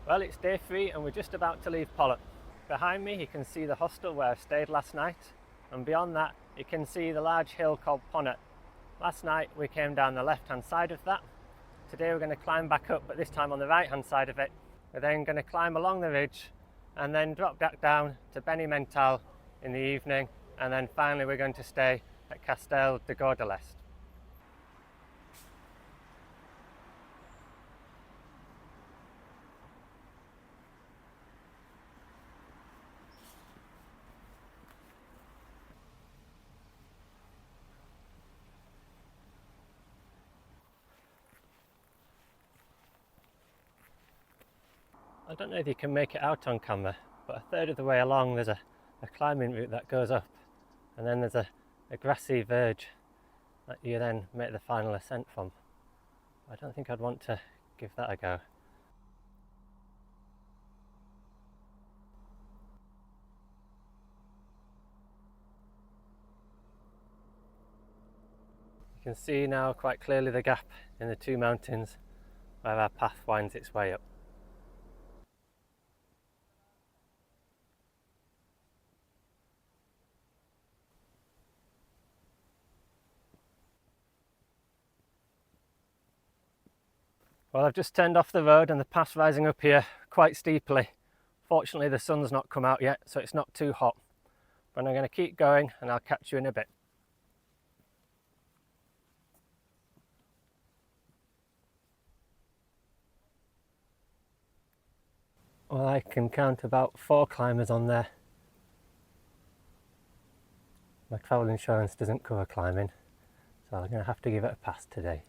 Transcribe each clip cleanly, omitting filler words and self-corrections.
Well, it's day 3 and we're just about to leave Polop. Behind me you can see the hostel where I stayed last night, and beyond that you can see the large hill called Ponnet. Last night we came down the left hand side of that. Today we're going to climb back up, but this time on the right hand side of it. We're then going to climb along the ridge and then drop back down to Benidorm in the evening, and then finally we're going to stay at Castell de Guadalest. I don't know if you can make it out on camera, but a third of the way along there's a climbing route that goes up, and then there's a grassy verge that you then make the final ascent from. I don't think I'd want to give that a go. You can see now quite clearly the gap in the two mountains where our path winds its way up. Well, I've just turned off the road and the path's rising up here quite steeply. Fortunately the sun's not come out yet, so it's not too hot. But I'm going to keep going and I'll catch you in a bit. Well, I can count about 4 climbers on there. My travel insurance doesn't cover climbing, so I'm going to have to give it a pass today.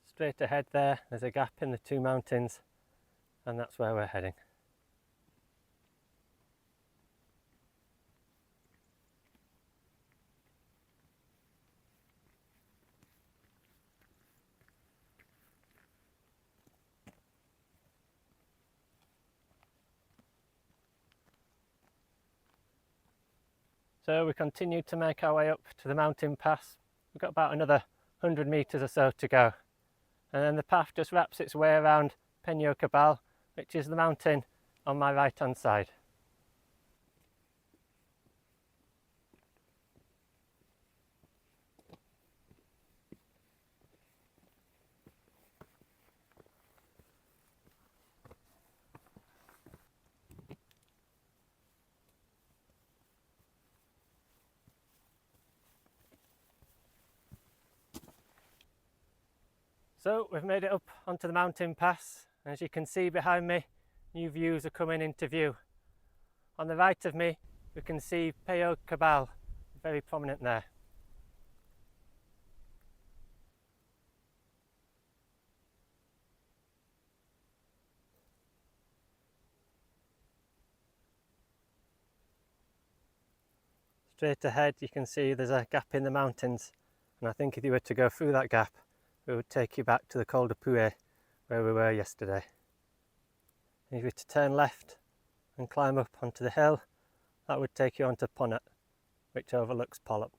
Straight ahead there's a gap in the two mountains, and that's where we're heading. So we continue to make our way up to the mountain pass. We've got about another 100 metres or so to go. And then the path just wraps its way around Penyo Cabal, which is the mountain on my right hand side. So we've made it up onto the mountain pass, and as you can see behind me, new views are coming into view. On the right of me we can see Penyo Cabal, very prominent there. Straight ahead you can see there's a gap in the mountains, and I think if you were to go through that gap it would take you back to the Col de Puy where we were yesterday. And if you were to turn left and climb up onto the hill, that would take you onto Ponnet, which overlooks Polop.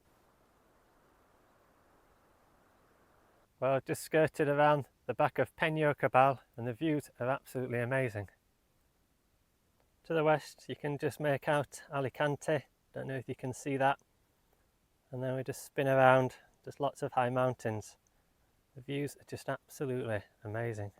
Well, I've just skirted around the back of Penyo Cabal and the views are absolutely amazing. To the west you can just make out Alicante, don't know if you can see that, and then we just spin around, just lots of high mountains. The views are just absolutely amazing.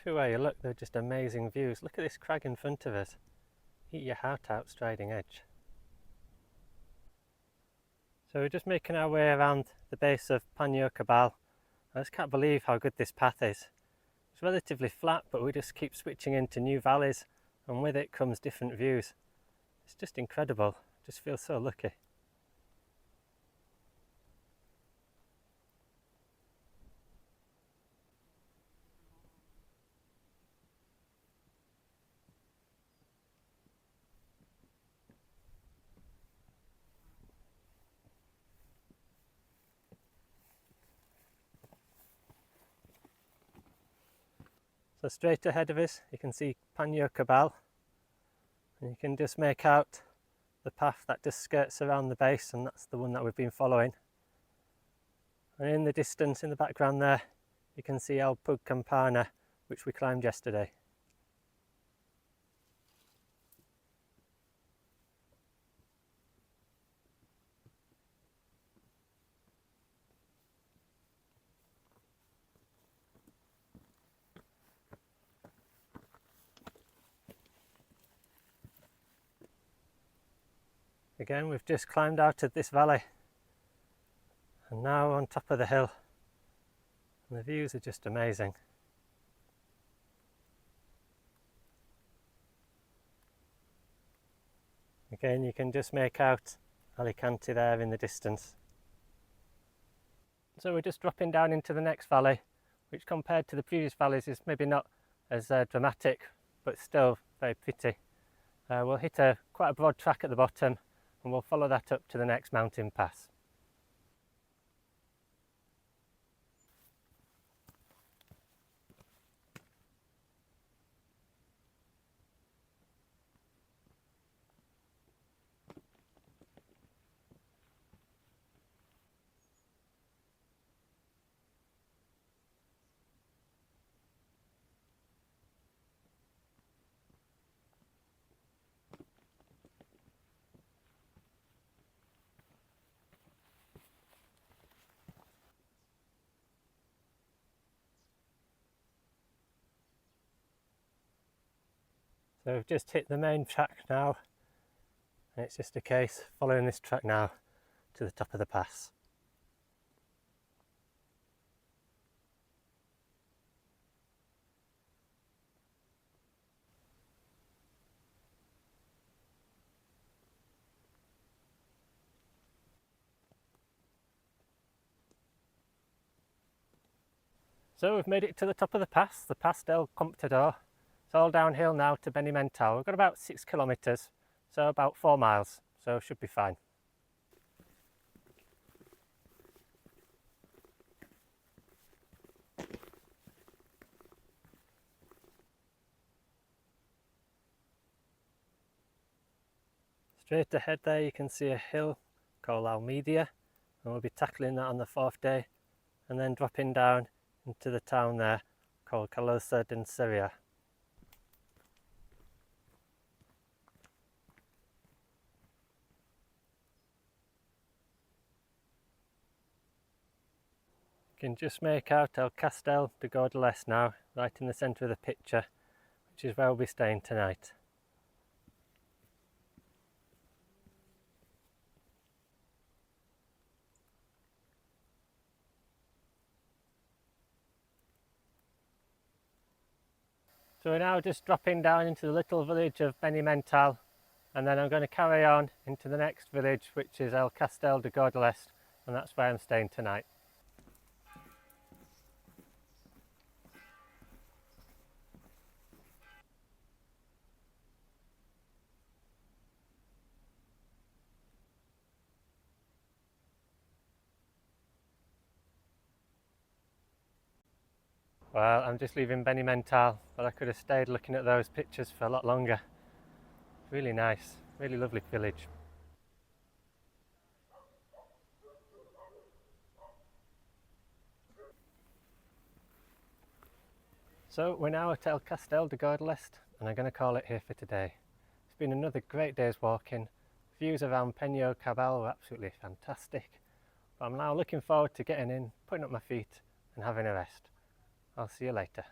Everywhere you look, they're just amazing views. Look at this crag in front of us. Eat your heart out striding edge. So we're just making our way around the base of Penyo Cabal. I just can't believe how good this path is. It's relatively flat, but we just keep switching into new valleys, and with it comes different views. It's just incredible. Just feel so lucky. So straight ahead of us you can see Penyo Cabal, and you can just make out the path that just skirts around the base, and that's the one that we've been following. And in the distance, in the background there, you can see El Pug Campana, which we climbed yesterday. Again, we've just climbed out of this valley and now on top of the hill, and the views are just amazing. Again, you can just make out Alicante there in the distance. So we're just dropping down into the next valley, which compared to the previous valleys is maybe not as dramatic, but still very pretty. We'll hit quite a broad track at the bottom, and we'll follow that up to the next mountain pass. So we've just hit the main track now, and it's just a case following this track now to the top of the pass. So we've made it to the top of the pass, the Pas del Comptador. It's all downhill now to Benidorm. We've got about 6 kilometres, so about 4 miles, so should be fine. Straight ahead there you can see a hill called Almedia, and we'll be tackling that on the 4th day, and then dropping down into the town there called Costa Blanca Hike. You can just make out El Castell de Guadalest now, right in the centre of the picture, which is where we'll be staying tonight. So we're now just dropping down into the little village of Benidorm, and then I'm going to carry on into the next village, which is El Castell de Guadalest, and that's where I'm staying tonight. Well, I'm just leaving Benidorm, but I could have stayed looking at those pictures for a lot longer. Really nice, really lovely village. So we're now at El Castell de Guadalest, and I'm going to call it here for today. It's been another great day's walking. Views around Penyo Cabal were absolutely fantastic, but I'm now looking forward to getting in, putting up my feet and having a rest. I'll see you later.